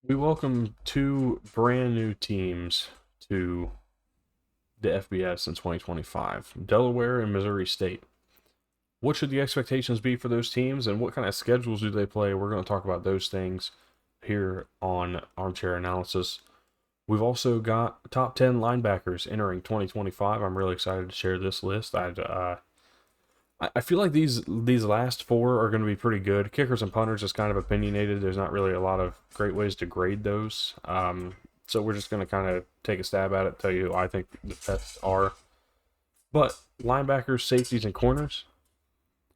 We welcome two brand new teams to the FBS in 2025, Delaware and Missouri State. What should the expectations be for those teams and what kind of schedules do they play? We're going to talk about those things here on Armchair Analysis. We've also got top 10 linebackers entering 2025. I'm really excited to share this list. I feel like these last four are going to be pretty good. Kickers and punters is kind of opinionated. There's not really a lot of great ways to grade those. So we're just going to kind of take a stab at it, tell you who I think the best are. But linebackers, safeties, and corners,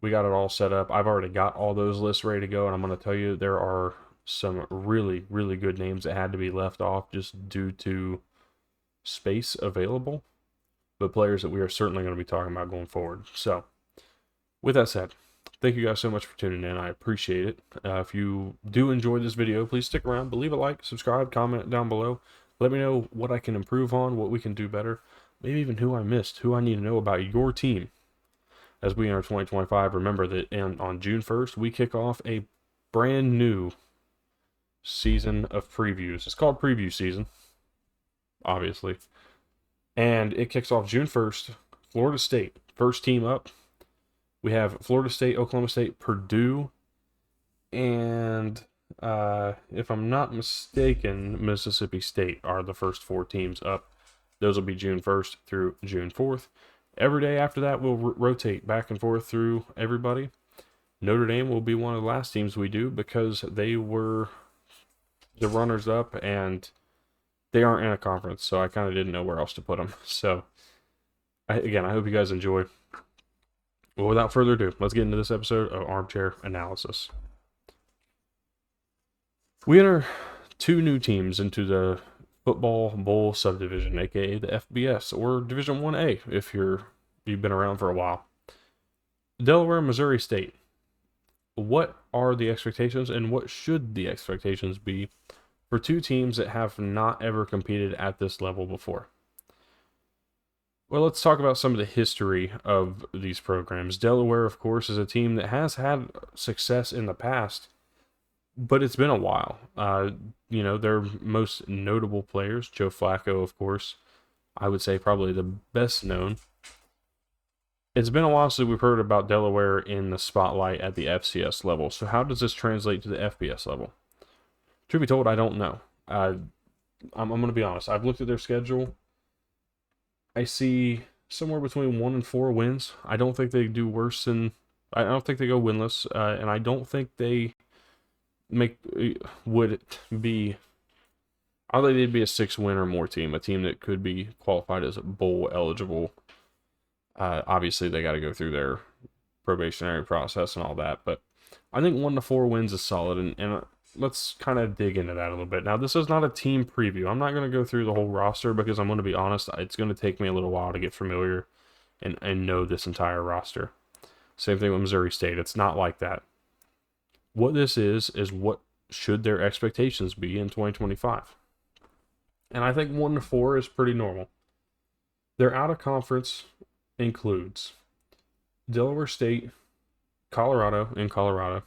we got it all set up. I've already got all those lists ready to go, and I'm going to tell you there are some really, really good names that had to be left off just due to space available, but players that we are certainly going to be talking about going forward. So, with that said, thank you guys so much for tuning in. I appreciate it. If you do enjoy this video, please stick around, but leave a like, subscribe, comment down below. Let me know what I can improve on, what we can do better, maybe even who I missed, who I need to know about your team as we enter 2025. Remember that on June 1st, we kick off a brand new season of previews. It's called preview season, obviously. And it kicks off June 1st. Florida State, first team up. We have Florida State, Oklahoma State, Purdue, and if I'm not mistaken, Mississippi State are the first four teams up. Those will be June 1st through June 4th. Every day after that, we'll rotate back and forth through everybody. Notre Dame will be one of the last teams we do because they were the runners-up, and they aren't in a conference, so I kind of didn't know where else to put them. So, I hope you guys enjoy. Well, without further ado, let's get into this episode of Armchair Analysis. We enter two new teams into the Football Bowl subdivision, aka the FBS or Division 1A if you've been around for a while. Delaware and Missouri State. What are the expectations and what should the expectations be for two teams that have not ever competed at this level before? Well, let's talk about some of the history of these programs. Delaware, of course, is a team that has had success in the past, but it's been a while. Their most notable players, Joe Flacco, of course, I would say probably the best known. It's been a while since we've heard about Delaware in the spotlight at the FCS level. So how does this translate to the FBS level? Truth be told, I don't know. I'm going to be honest. I've looked at their schedule. I see somewhere between 1 and 4 wins. I don't think they do worse than. I don't think they go winless, and I don't think they would be. I don't think they'd be a 6-win or more team, a team that could be qualified as bowl eligible. Obviously, they got to go through their probationary process and all that, but I think 1 to 4 wins is solid, and let's kind of dig into that a little bit. Now, this is not a team preview. I'm not going to go through the whole roster because I'm going to be honest, it's going to take me a little while to get familiar and know this entire roster. Same thing with Missouri State. It's not like that. What this is what should their expectations be in 2025. And I think 1 to 4 is pretty normal. Their out of conference includes Delaware State, Colorado in Colorado,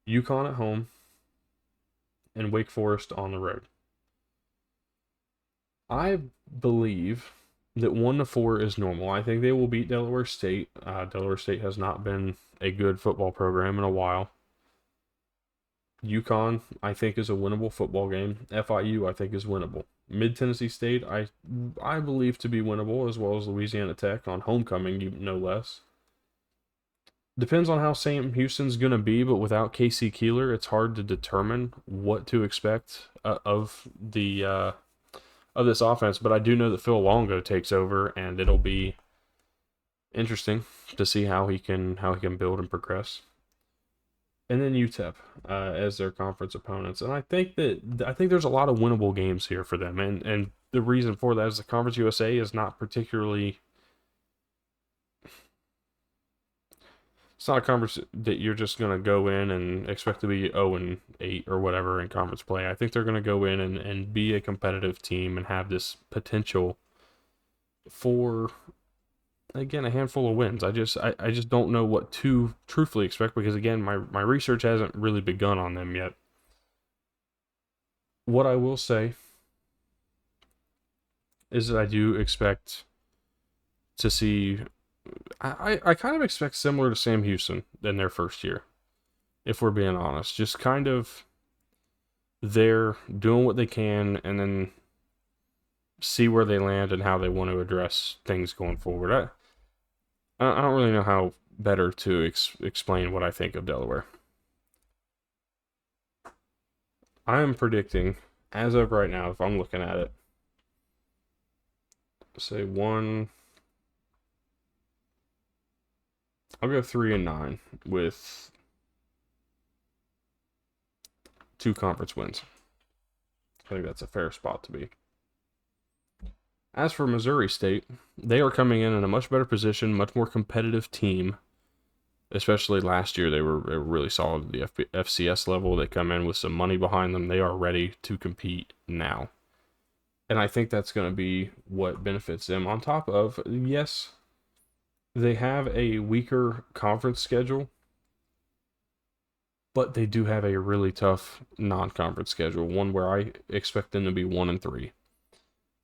UConn at home, and Wake Forest on the road. I believe that 1 to 4 is normal. I think they will beat Delaware State. Delaware State has not been a good football program in a while. UConn, I think, is a winnable football game. FIU, I think, is winnable. Mid-Tennessee State, I believe to be winnable, as well as Louisiana Tech on homecoming, no less. Depends on how Sam Houston's going to be, but without Casey Keeler, it's hard to determine what to expect of this offense. But I do know that Phil Longo takes over, and it'll be interesting to see how he can build and progress. And then UTEP as their conference opponents, and I think there's a lot of winnable games here for them, and the reason for that is the Conference USA is not particularly. It's not a conference that you're just going to go in and expect to be 0-8 or whatever in conference play. I think they're going to go in and be a competitive team and have this potential for, again, a handful of wins. I just don't know what to truthfully expect because, again, my research hasn't really begun on them yet. What I will say is that I do expect to see. I kind of expect similar to Sam Houston in their first year, if we're being honest. Just kind of they're doing what they can and then see where they land and how they want to address things going forward. I don't really know how better to explain what I think of Delaware. I am predicting, as of right now, if I'm looking at it, say one. I'll go 3-9 with 2 conference wins. I think that's a fair spot to be. As for Missouri State, they are coming in a much better position, much more competitive team. Especially last year, they were really solid at the FCS level. They come in with some money behind them. They are ready to compete now. And I think that's going to be what benefits them. On top of, yes, they have a weaker conference schedule, but they do have a really tough non-conference schedule, one where I expect them to be 1-3.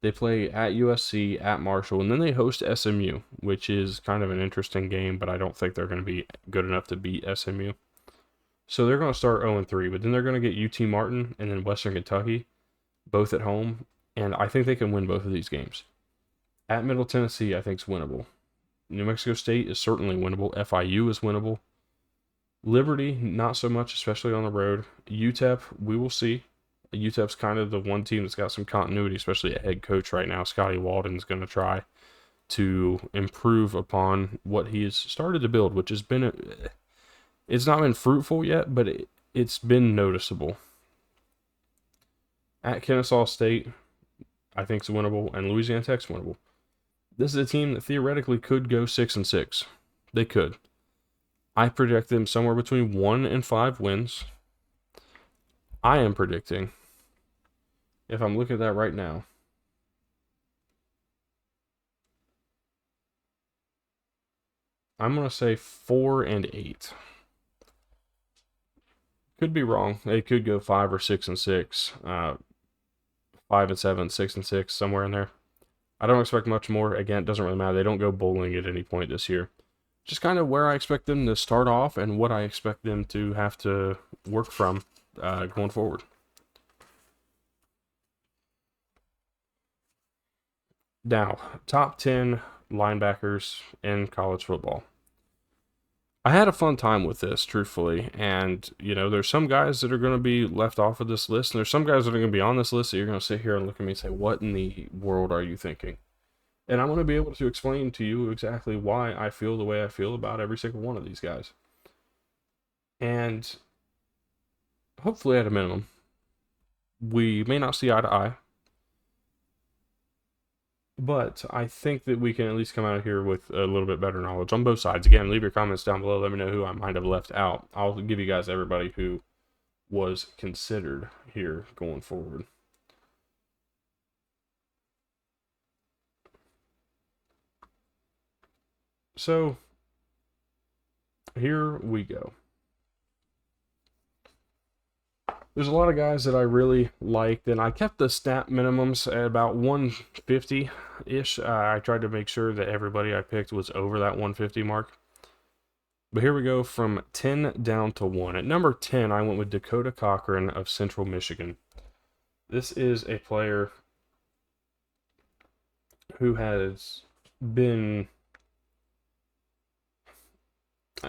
They play at USC, at Marshall, and then they host SMU, which is kind of an interesting game, but I don't think they're going to be good enough to beat SMU. So they're going to start 0-3, but then they're going to get UT Martin and then Western Kentucky, both at home, and I think they can win both of these games. At Middle Tennessee, I think is winnable. New Mexico State is certainly winnable. FIU is winnable. Liberty, not so much, especially on the road. UTEP, we will see. UTEP's kind of the one team that's got some continuity, especially a head coach right now. Scotty Walden's going to try to improve upon what he has started to build, which has been, it's not been fruitful yet, but it's been noticeable. At Kennesaw State, I think it's winnable, and Louisiana Tech's winnable. This is a team that theoretically could go 6-6. They could. I project them somewhere between 1 and 5 wins. I am predicting, if I'm looking at that right now, I'm going to say 4-8. Could be wrong. They could go 5 or 6-6. 5-7, 6-6, somewhere in there. I don't expect much more. Again, it doesn't really matter. They don't go bowling at any point this year. Just kind of where I expect them to start off and what I expect them to have to work from going forward. Now, top 10 linebackers in college football. I had a fun time with this, truthfully, and, there's some guys that are going to be left off of this list, and there's some guys that are going to be on this list that you're going to sit here and look at me and say, what in the world are you thinking? And I'm going to be able to explain to you exactly why I feel the way I feel about every single one of these guys. And hopefully, at a minimum, we may not see eye to eye, but I think that we can at least come out of here with a little bit better knowledge on both sides. Again, leave your comments down below. Let me know who I might have left out. I'll give you guys everybody who was considered here going forward. So, here we go. There's a lot of guys that I really liked, and I kept the snap minimums at about 150-ish. I tried to make sure that everybody I picked was over that 150 mark. But here we go from 10 down to 1. At number 10, I went with Dakota Cochran of Central Michigan. This is a player who has been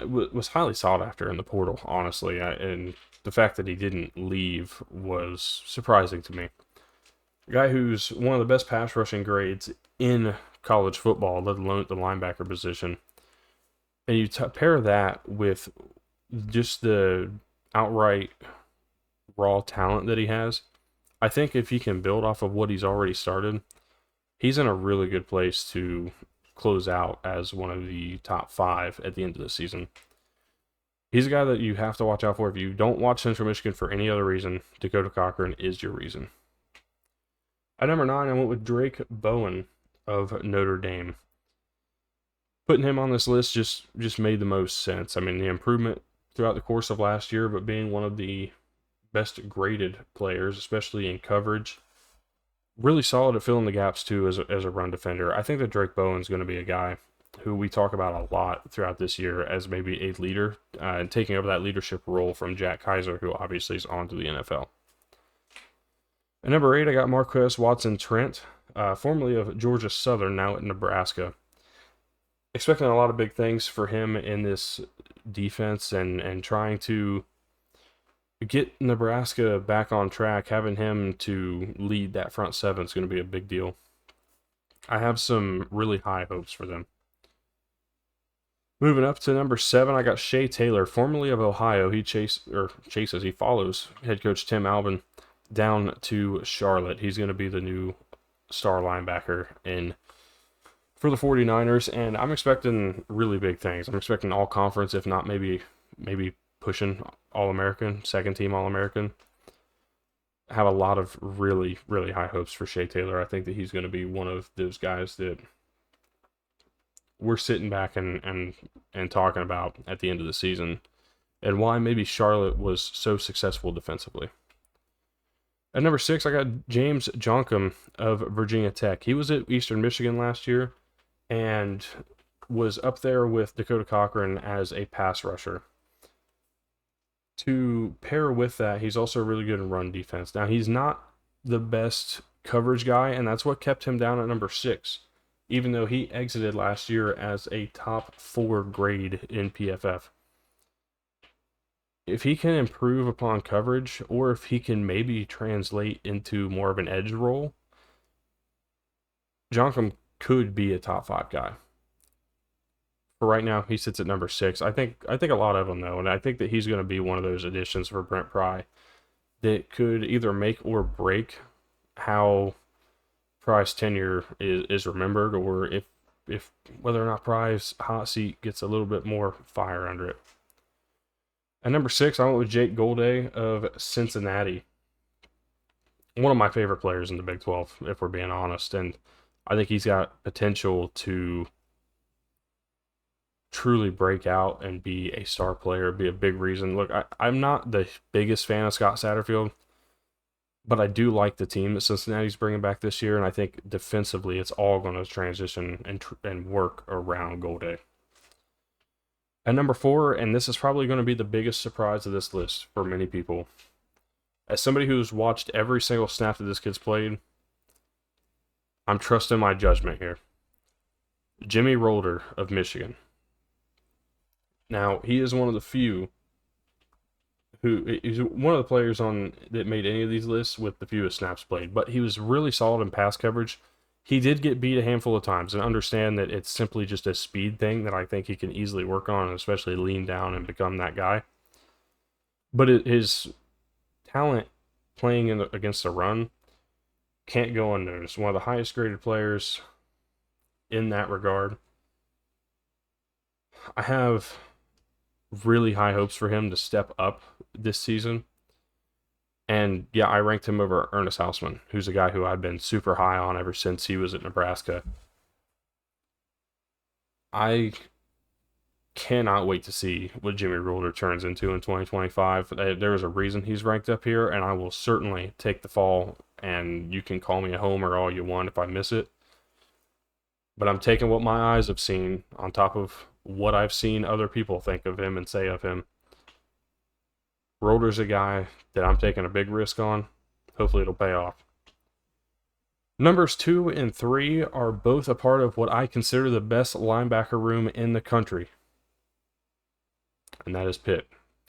was highly sought after in the portal, honestly, and the fact that he didn't leave was surprising to me. A guy who's one of the best pass rushing grades in college football, let alone at the linebacker position. And you pair that with just the outright raw talent that he has. I think if he can build off of what he's already started, he's in a really good place to close out as one of the top 5 at the end of the season. He's a guy that you have to watch out for. If you don't watch Central Michigan for any other reason, Dakota Cochran is your reason. At number 9, I went with Drake Bowen of Notre Dame. Putting him on this list just made the most sense. I mean, the improvement throughout the course of last year, but being one of the best graded players, especially in coverage. Really solid at filling the gaps too as a run defender. I think that Drake Bowen's going to be a guy who we talk about a lot throughout this year as maybe a leader and taking over that leadership role from Jack Kaiser, who obviously is on to the NFL. At number 8, I got Marquez Watson-Trent, formerly of Georgia Southern, now at Nebraska. Expecting a lot of big things for him in this defense and trying to get Nebraska back on track. Having him to lead that front seven is going to be a big deal. I have some really high hopes for them. Moving up to number 7, I got Shea Taylor, formerly of Ohio. He follows head coach Tim Albin down to Charlotte. He's going to be the new star linebacker for the 49ers, and I'm expecting really big things. I'm expecting all conference, if not maybe pushing All-American, second team All-American. I have a lot of really, really high hopes for Shea Taylor. I think that he's going to be one of those guys that we're sitting back and talking about at the end of the season, and why maybe Charlotte was so successful defensively. At number 6, I got James Joncom of Virginia Tech. He was at Eastern Michigan last year and was up there with Dakota Cochran as a pass rusher. To pair with that, he's also really good in run defense. Now, he's not the best coverage guy, and that's what kept him down at number 6, even though he exited last year as a top 4 grade in PFF. If he can improve upon coverage, or if he can maybe translate into more of an edge role, Joncom could be a top 5 guy. For right now, he sits at number 6. I think a lot of them, though, and I think that he's going to be one of those additions for Brent Pry that could either make or break how Pry's tenure is remembered, or if whether or not Pry's hot seat gets a little bit more fire under it. At number 6, I went with Jake Golday of Cincinnati. One of my favorite players in the Big 12, if we're being honest, and I think he's got potential to truly break out and be a star player, be a big reason. Look, I'm not the biggest fan of Scott Satterfield, but I do like the team that Cincinnati's bringing back this year, and I think defensively it's all going to transition and work around Golday. At number 4, and this is probably going to be the biggest surprise of this list for many people, as somebody who's watched every single snap that this kid's played, I'm trusting my judgment here. Jimmy Rolder of Michigan. Now, he is one of the few he's one of the players on that made any of these lists with the fewest snaps played, but he was really solid in pass coverage. He did get beat a handful of times, and understand that it's simply just a speed thing that I think he can easily work on, and especially lean down and become that guy. But his talent playing against the run can't go unnoticed. One of the highest graded players in that regard. I have really high hopes for him to step up this season. And yeah, I ranked him over Ernest Hausman, who's a guy who I've been super high on ever since he was at Nebraska. I cannot wait to see what Jimmy Rolder turns into in 2025. There is a reason he's ranked up here, and I will certainly take the fall, and you can call me a homer all you want if I miss it. But I'm taking what my eyes have seen on top of what I've seen other people think of him and say of him. Rolder's a guy that I'm taking a big risk on. Hopefully it'll pay off. Numbers 2 and 3 are both a part of what I consider the best linebacker room in the country. And that is Pitt.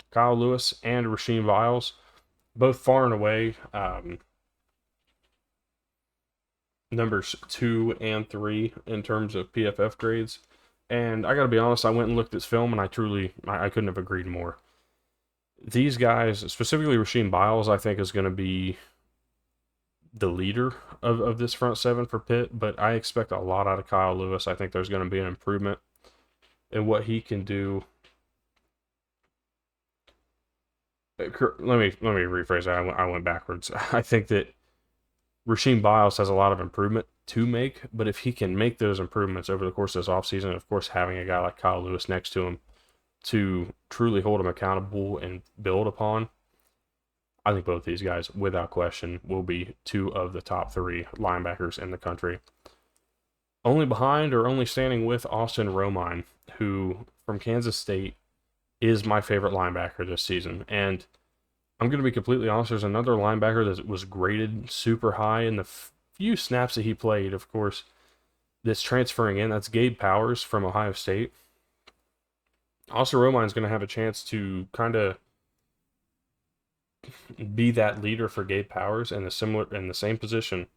Kyle Lewis and Rasheem Viles, both far and away numbers 2 and 3 in terms of PFF grades. And I got to be honest, I went and looked at film, and I couldn't have agreed more. These guys, specifically Rasheem Viles, I think is going to be the leader of this front seven for Pitt, but I expect a lot out of Kyle Lewis. I think there's going to be an improvement in what he can do. Let me rephrase that. I went backwards. I think that Rasheem Viles has a lot of improvement to make, but if he can make those improvements over the course of this offseason, of course, having a guy like Kyle Lewis next to him to truly hold him accountable and build upon, I think both these guys, without question, will be two of the top 3 linebackers in the country. Only behind or only standing with Austin Romine, who from Kansas State is my favorite linebacker this season. And I'm going to be completely honest, there's another linebacker that was graded super high in the few snaps that he played, of course, that's transferring in. That's Gabe Powers from Ohio State. Austin Romine is going to have a chance to kind of be that leader for Gabe Powers in the same position,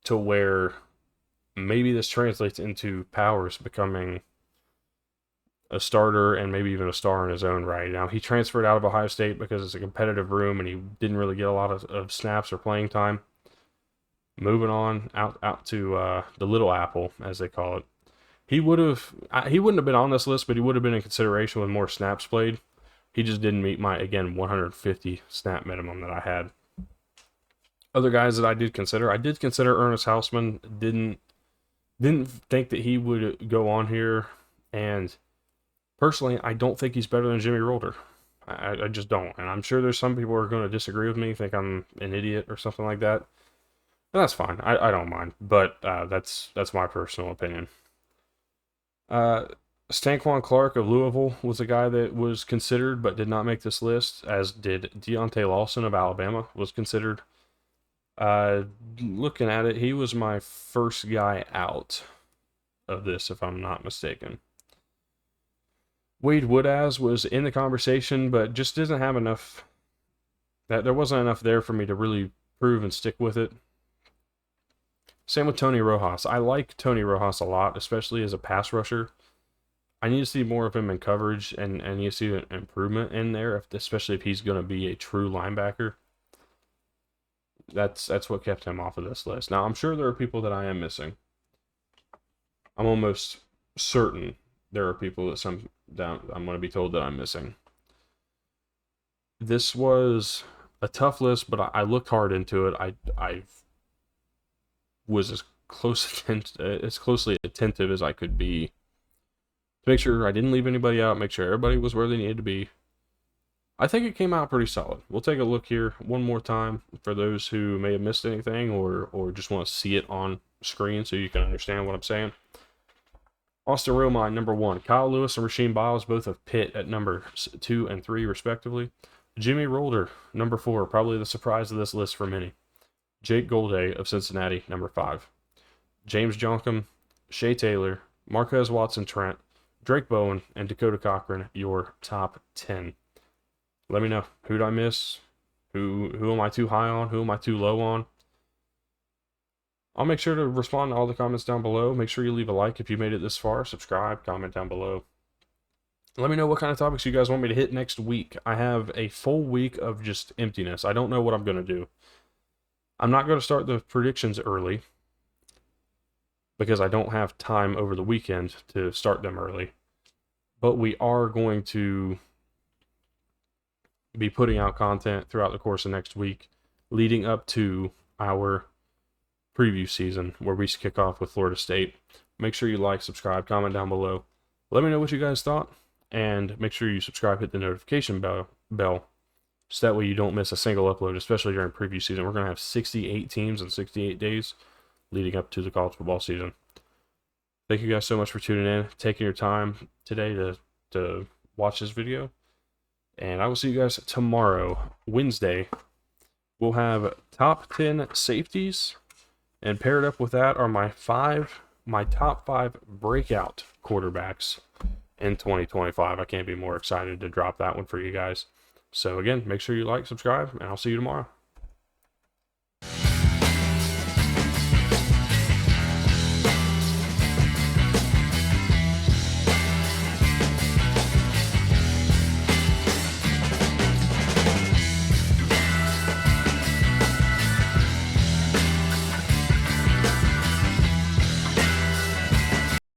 to where maybe this translates into Powers becoming a starter and maybe even a star in his own right. Now, he transferred out of Ohio State because it's a competitive room and he didn't really get a lot of snaps or playing time. Moving on out to the Little Apple, as they call it. He wouldn't have been on this list, but he would have been in consideration with more snaps played. He just didn't meet my, again, 150 snap minimum that I had. Other guys that I did consider Ernest Hausman. Didn't think that he would go on here, and personally, I don't think he's better than Jimmy Rolder. I just don't, and I'm sure there's some people who are going to disagree with me, think I'm an idiot or something like that. And that's fine. I don't mind, but that's my personal opinion. Stanquan Clark of Louisville was a guy that was considered but did not make this list, as did Deontay Lawson of Alabama was considered. Looking at it, he was my first guy out of this, if I'm not mistaken. Wade Woodaz was in the conversation, but just didn't have enough. There wasn't enough there for me to really prove and stick with it. Same with Tony Rojas. I like Tony Rojas a lot, especially as a pass rusher. I need to see more of him in coverage, and I need to see an improvement in there, especially if he's going to be a true linebacker. That's what kept him off of this list. Now, I'm sure there are people that I am missing. I'm almost certain there are people that I'm going to be told that I'm missing. This was a tough list, but I looked hard into it. I was as closely attentive as I could be to make sure I didn't leave anybody out, make sure everybody was where they needed to be. I think it came out pretty solid. We'll take a look here one more time for those who may have missed anything or just want to see it on screen so you can understand what I'm saying. Austin Romine, number 1. Kyle Lewis and Rasheem Biles, both of Pitt, at number 2 and 3, respectively. Jimmy Rolder, number 4, probably the surprise of this list for many. Jake Golday of Cincinnati, number 5. James Jonkum, Shea Taylor, Marquez Watson-Trent, Drake Bowen, and Dakota Cochran, your top 10. Let me know. Who did I miss? Who am I too high on? Who am I too low on? I'll make sure to respond to all the comments down below. Make sure you leave a like if you made it this far. Subscribe, comment down below. Let me know what kind of topics you guys want me to hit next week. I have a full week of just emptiness. I don't know what I'm going to do. I'm not going to start the predictions early because I don't have time over the weekend to start them early. But we are going to be putting out content throughout the course of next week leading up to our preview season where we kick off with Florida State. Make sure you like, subscribe, comment down below. Let me know what you guys thought, and make sure you subscribe, hit the notification bell so that way you don't miss a single upload, especially during preview season. We're going to have 68 teams in 68 days leading up to the college football season. Thank you guys so much for tuning in, taking your time today to watch this video. And I will see you guys tomorrow, Wednesday. We'll have top 10 safeties, and paired up with that are my top 5 breakout quarterbacks in 2025. I can't be more excited to drop that one for you guys. So again, make sure you like, subscribe, and I'll see you tomorrow.